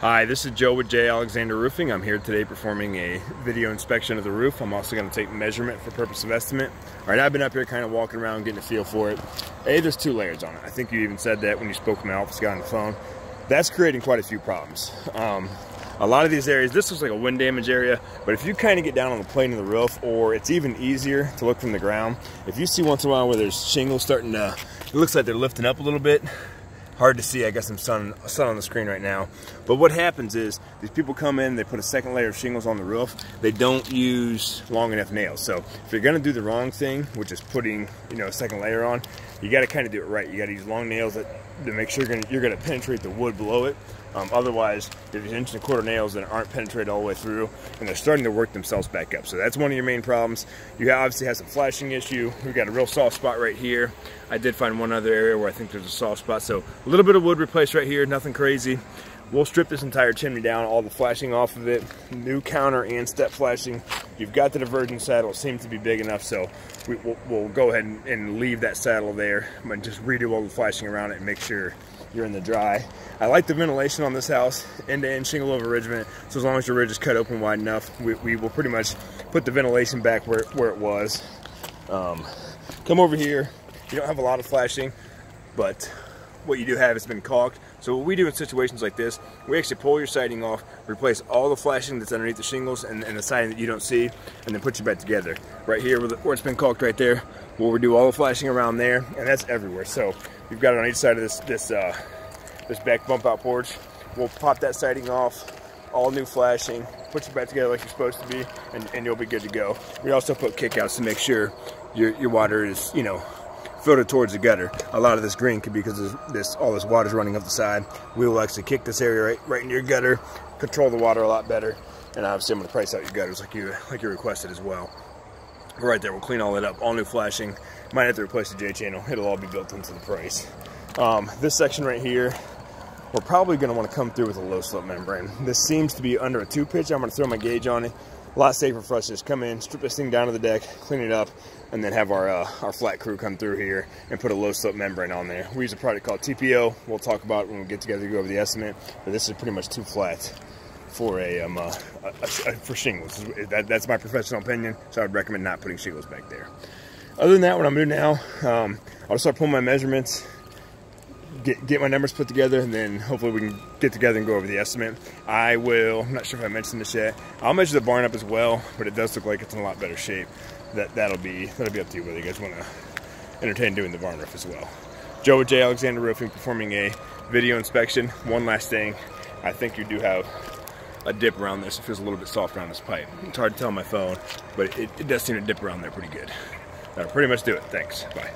Hi, this is Joe with J. Alexander Roofing. I'm here today performing a video inspection of the roof. I'm also going to take measurement for purpose of estimate. All right, I've been up here kind of walking around, getting a feel for it. There's 2 layers on it. I think you even said that when you spoke to my office guy on the phone. That's creating quite a few problems. A lot of these areas, this looks like a wind damage area, but if you kind of get down on the plane of the roof, or it's even easier to look from the ground, if you see once in a while where there's shingles starting to, it looks like they're lifting up a little bit. Hard to see, I guess I'm sun on the screen right now. But what happens is, these people come in, they put a second layer of shingles on the roof, they don't use long enough nails. So if you're gonna do the wrong thing, which is putting, a second layer on, you gotta kind of do it right. You gotta use long nails to make sure you're gonna penetrate the wood below it. Otherwise, there's 1 1/4 nails that aren't penetrated all the way through, and they're starting to work themselves back up. So that's one of your main problems. You obviously have some flashing issue. We've got a real soft spot right here. I did find one other area where I think there's a soft spot. So a little bit of wood replaced right here, nothing crazy. We'll strip this entire chimney down, all the flashing off of it, new counter and step flashing. You've got the divergent saddle, it seems to be big enough, so we'll go ahead and leave that saddle there, but just redo all the flashing around it and make sure you're in the dry. I like the ventilation on this house, end-to-end shingle over ridge vent, so as long as your ridge is cut open wide enough, we will pretty much put the ventilation back where it was. Come over here, you don't have a lot of flashing, but what you do have has been caulked. So what we do in situations like this, we actually pull your siding off, replace all the flashing that's underneath the shingles and the siding that you don't see, and then put you back together. Right here where it's been caulked right there, we'll redo all the flashing around there, and that's everywhere. So you've got it on each side of this back bump out porch. We'll pop that siding off, all new flashing, put you back together like you're supposed to be, and you'll be good to go. We also put kickouts to make sure your water is, filtered towards the gutter. A lot of this green could be because all this water's running up the side. We will actually kick this area right into your gutter, control the water a lot better, and obviously I'm going to price out your gutters like you requested as well. Right there, we'll clean all that up, all new flashing. Might have to replace the J channel. It'll all be built into the price. This section right here, we're probably going to want to come through with a low slope membrane. This seems to be under a 2-pitch. I'm going to throw my gauge on it. A lot safer for us to just come in, strip this thing down to the deck, clean it up, and then have our flat crew come through here and put a low slope membrane on there. We use a product called TPO. We'll talk about it when we get together to go over the estimate, but this is pretty much too flat for for shingles. That's my professional opinion, so I would recommend not putting shingles back there. Other than that, what I'm doing now, I'll start pulling my measurements, get my numbers put together, and then hopefully we can get together and go over the estimate. I'm not sure if I mentioned this yet, I'll measure the barn up as well, but it does look like it's in a lot better shape. That'll be up to you whether you guys want to entertain doing the barn roof as well. Joe with J. Alexander Roofing performing a video inspection. One last thing, I think you do have a dip around this. It feels a little bit soft around this pipe. It's hard to tell on my phone, but it does seem to dip around there pretty good. That'll pretty much do it. Thanks. Bye.